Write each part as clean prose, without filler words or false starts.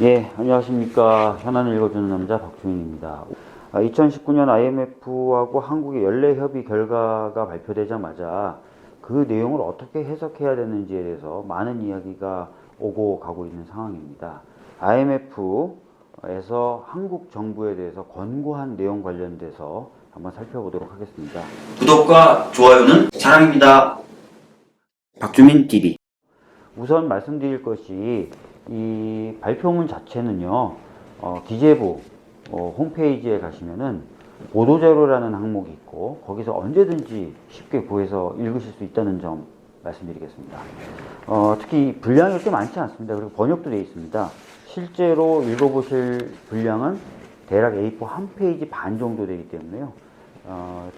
예, 안녕하십니까. 현안을 읽어주는 남자 박주민입니다. 2019년 IMF하고 한국의 연례 협의 결과가 발표되자마자 그 내용을 어떻게 해석해야 되는지에 대해서 많은 이야기가 오고 가고 있는 상황입니다. IMF에서 한국 정부에 대해서 권고한 내용 관련돼서 한번 살펴보도록 하겠습니다. 구독과 좋아요는 사랑입니다. 박주민 TV. 우선 말씀드릴 것이 이 발표문 자체는요, 기재부 홈페이지에 가시면은 보도자료라는 항목이 있고 거기서 언제든지 쉽게 구해서 읽으실 수 있다는 점 말씀드리겠습니다. 특히 분량이 꽤 많지 않습니다. 그리고 번역도 되어 있습니다. 실제로 읽어보실 분량은 대략 A4 한 페이지 반 정도 되기 때문에요.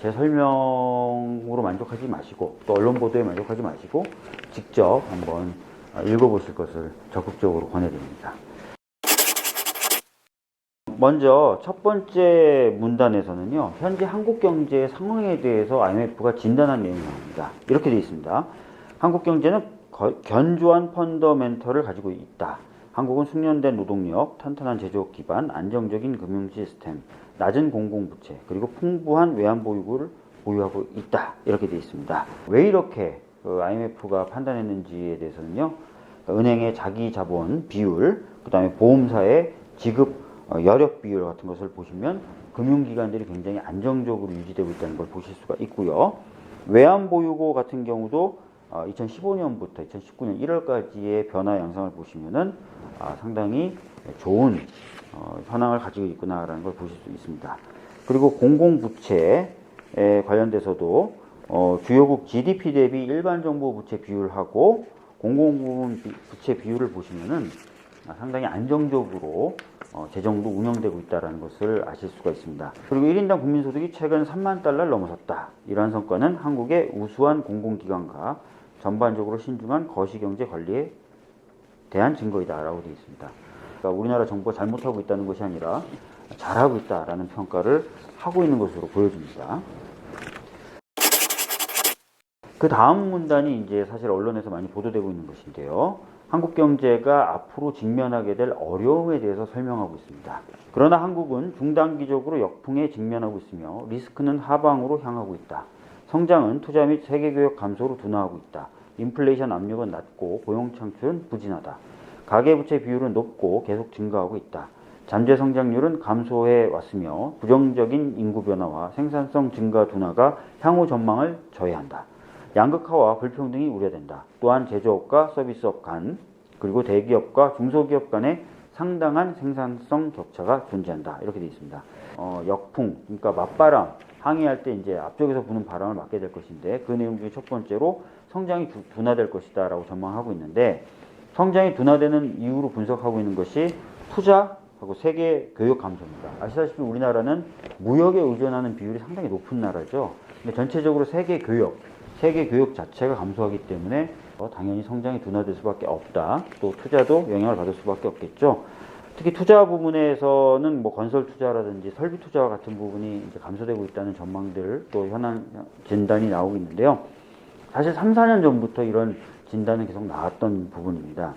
제 설명으로 만족하지 마시고 또 언론 보도에 만족하지 마시고 직접 한번 읽어보실 것을 적극적으로 권해드립니다. 먼저 첫 번째 문단에서는요, 현재 한국 경제의 상황에 대해서 IMF가 진단한 내용이 나옵니다. 이렇게 되어 있습니다. 한국 경제는 견조한 펀더멘털을 가지고 있다. 한국은 숙련된 노동력, 탄탄한 제조업 기반, 안정적인 금융 시스템, 낮은 공공부채, 그리고 풍부한 외환보유고를 보유하고 있다. 이렇게 되어 있습니다. 왜 이렇게 IMF가 판단했는지에 대해서는요, 은행의 자기 자본 비율, 그 다음에 보험사의 지급 여력 비율 같은 것을 보시면 금융기관들이 굉장히 안정적으로 유지되고 있다는 걸 보실 수가 있고요. 외환보유고 같은 경우도 2015년부터 2019년 1월까지의 변화 양상을 보시면은 상당히 좋은 현황을 가지고 있구나라는 걸 보실 수 있습니다. 그리고 공공부채에 관련돼서도 주요국 GDP 대비 일반 정부 부채 비율하고 공공부문 부채 비율을 보시면은 상당히 안정적으로 재정도 운영되고 있다는 것을 아실 수가 있습니다. 그리고 1인당 국민소득이 최근 3만 달러를 넘어섰다. 이러한 성과는 한국의 우수한 공공기관과 전반적으로 신중한 거시경제 관리에 대한 증거이다 라고 되어 있습니다. 그러니까 우리나라 정부가 잘못하고 있다는 것이 아니라 잘하고 있다라는 평가를 하고 있는 것으로 보여집니다. 그 다음 문단이 이제 사실 언론에서 많이 보도되고 있는 것인데요. 한국 경제가 앞으로 직면하게 될 어려움에 대해서 설명하고 있습니다. 그러나 한국은 중단기적으로 역풍에 직면하고 있으며 리스크는 하방으로 향하고 있다. 성장은 투자 및 세계교역 감소로 둔화하고 있다. 인플레이션 압력은 낮고 고용 창출은 부진하다. 가계부채 비율은 높고 계속 증가하고 있다. 잠재 성장률은 감소해 왔으며 부정적인 인구 변화와 생산성 증가 둔화가 향후 전망을 저해한다. 양극화와 불평등이 우려된다. 또한 제조업과 서비스업 간, 그리고 대기업과 중소기업 간의 상당한 생산성 격차가 존재한다. 이렇게 되어 있습니다. 역풍, 그러니까 맞바람, 항해할 때 이제 앞쪽에서 부는 바람을 맞게 될 것인데 그 내용 중에 첫 번째로 성장이 둔화될 것이다 라고 전망하고 있는데, 성장이 둔화되는 이유로 분석하고 있는 것이 투자하고 세계 교육 감소입니다. 아시다시피 우리나라는 무역에 의존하는 비율이 상당히 높은 나라죠. 근데 전체적으로 세계 교육 자체가 감소하기 때문에 당연히 성장이 둔화될 수밖에 없다. 또 투자도 영향을 받을 수밖에 없겠죠. 특히 투자 부분에서는 뭐 건설 투자라든지 설비 투자와 같은 부분이 이제 감소되고 있다는 전망들, 또 현안 진단이 나오고 있는데요. 사실 3, 4년 전부터 이런 진단은 계속 나왔던 부분입니다.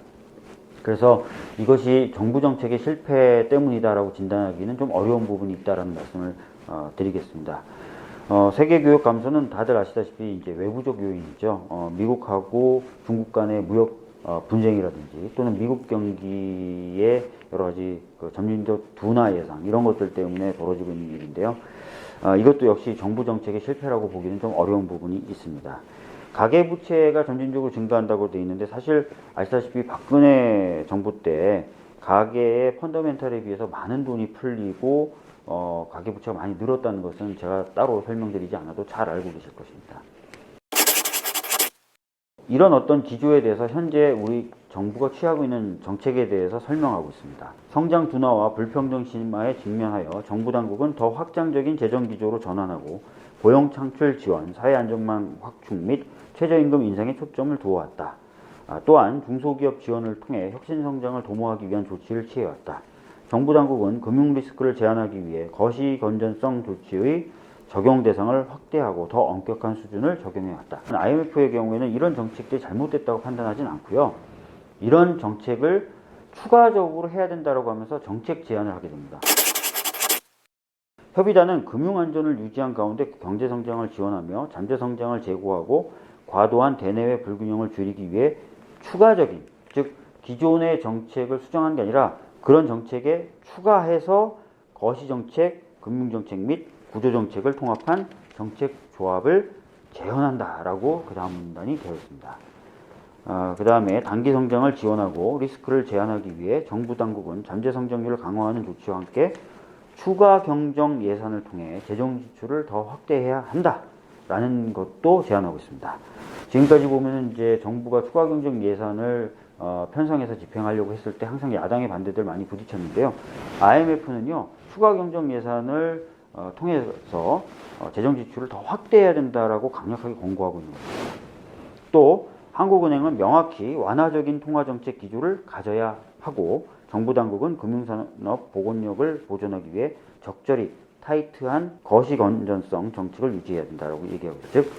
그래서 이것이 정부 정책의 실패 때문이다라고 진단하기는 좀 어려운 부분이 있다라는 말씀을 드리겠습니다. 세계 교역 감소는 다들 아시다시피 이제 외부적 요인이죠. 미국하고 중국 간의 무역 분쟁이라든지 또는 미국 경기의 여러 가지 점진적 둔화 예상 이런 것들 때문에 벌어지고 있는 일인데요. 이것도 역시 정부 정책의 실패라고 보기는 좀 어려운 부분이 있습니다. 가계부채가 점진적으로 증가한다고 되어 있는데, 사실 아시다시피 박근혜 정부 때 가계의 펀더멘털에 비해서 많은 돈이 풀리고 가계부채가 많이 늘었다는 것은 제가 따로 설명드리지 않아도 잘 알고 계실 것입니다. 이런 어떤 기조에 대해서 현재 우리 정부가 취하고 있는 정책에 대해서 설명하고 있습니다. 성장 둔화와 불평등 심화에 직면하여 정부 당국은 더 확장적인 재정 기조로 전환하고 고용 창출 지원, 사회 안정망 확충 및 최저임금 인상에 초점을 두어왔다. 또한 중소기업 지원을 통해 혁신 성장을 도모하기 위한 조치를 취해왔다. 정부 당국은 금융 리스크를 제한하기 위해 거시 건전성 조치의 적용 대상을 확대하고 더 엄격한 수준을 적용해왔다. IMF의 경우에는 이런 정책들이 잘못됐다고 판단하진 않고요. 이런 정책을 추가적으로 해야 된다고 하면서 정책 제안을 하게 됩니다. 협의단은 금융안전을 유지한 가운데 경제성장을 지원하며 잠재성장을 제고하고 과도한 대내외 불균형을 줄이기 위해 추가적인, 즉 기존의 정책을 수정한 게 아니라 그런 정책에 추가해서 거시정책, 금융정책 및 구조정책을 통합한 정책 조합을 재현한다라고 그 다음 문단이 되어 있습니다. 그 다음에 단기 성장을 지원하고 리스크를 제한하기 위해 정부 당국은 잠재 성장률을 강화하는 조치와 함께 추가 경정 예산을 통해 재정 지출을 더 확대해야 한다라는 것도 제안하고 있습니다. 지금까지 보면 이제 정부가 추가 경정 예산을 편성해서 집행하려고 했을 때 항상 야당의 반대들 많이 부딪혔는데요. IMF는요 추가 경정 예산을 통해서 재정 지출을 더 확대해야 된다라고 강력하게 권고하고 있는 것입니다. 또 한국은행은 명확히 완화적인 통화정책 기조를 가져야 하고 정부 당국은 금융산업 복원력을 보존하기 위해 적절히 타이트한 거시 건전성 정책을 유지해야 된다라고 얘기하고 있습니다. 즉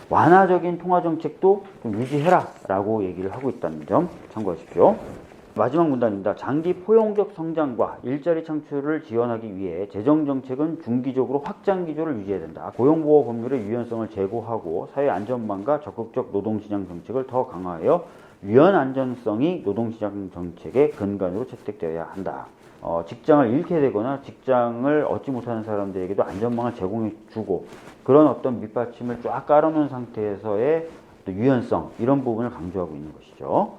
완화적인 통화정책도 좀 유지해라라고 얘기를 하고 있다는 점 참고하십시오. 마지막 문단입니다. 장기 포용적 성장과 일자리 창출을 지원하기 위해 재정정책은 중기적으로 확장 기조를 유지해야 된다. 고용보호 법률의 유연성을 제고하고 사회 안전망과 적극적 노동시장 정책을 더 강화하여 유연 안전성이 노동시장 정책의 근간으로 채택되어야 한다. 직장을 잃게 되거나 직장을 얻지 못하는 사람들에게도 안전망을 제공해주고 그런 어떤 밑받침을 쫙 깔아놓은 상태에서의 유연성 이런 부분을 강조하고 있는 것이죠.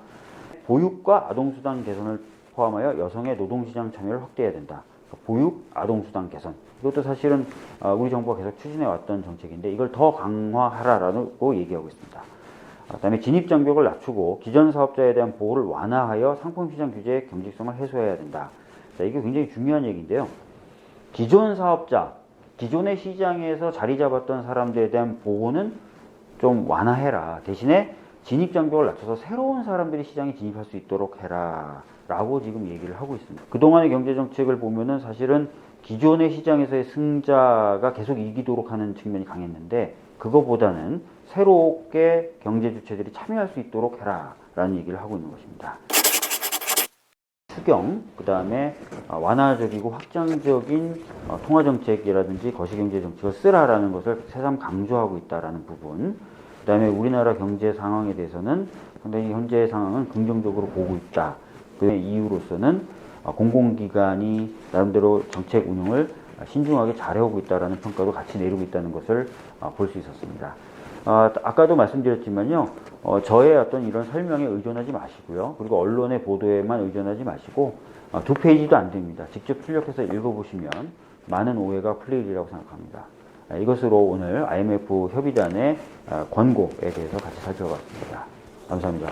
보육과 아동수당 개선을 포함하여 여성의 노동시장 참여를 확대해야 된다. 보육, 아동수당 개선. 이것도 사실은 우리 정부가 계속 추진해왔던 정책인데 이걸 더 강화하라라고 얘기하고 있습니다. 그 다음에 진입장벽을 낮추고 기존 사업자에 대한 보호를 완화하여 상품시장 규제의 경직성을 해소해야 된다. 자, 이게 굉장히 중요한 얘기인데요. 기존 사업자, 기존의 시장에서 자리 잡았던 사람들에 대한 보호는 좀 완화해라. 대신에 진입장벽을 낮춰서 새로운 사람들이 시장에 진입할 수 있도록 해라 라고 지금 얘기를 하고 있습니다. 그동안의 경제정책을 보면은 사실은 기존의 시장에서의 승자가 계속 이기도록 하는 측면이 강했는데 그거보다는 새롭게 경제주체들이 참여할 수 있도록 해라 라는 얘기를 하고 있는 것입니다. 추경, 그 다음에 완화적이고 확장적인 통화정책이라든지 거시경제정책을 쓰라라는 것을 새삼 강조하고 있다라는 부분. 그 다음에 우리나라 경제 상황에 대해서는 상당히 현재 상황은 긍정적으로 보고 있다. 그 이유로서는 공공기관이 나름대로 정책 운영을 신중하게 잘해오고 있다는 평가도 같이 내리고 있다는 것을 볼 수 있었습니다. 아까도 말씀드렸지만요. 저의 어떤 이런 설명에 의존하지 마시고요. 그리고 언론의 보도에만 의존하지 마시고 2페이지도 안 됩니다. 직접 출력해서 읽어보시면 많은 오해가 풀리리라고 생각합니다. 이것으로 오늘 IMF 협의단의 권고에 대해서 같이 살펴봤습니다. 감사합니다.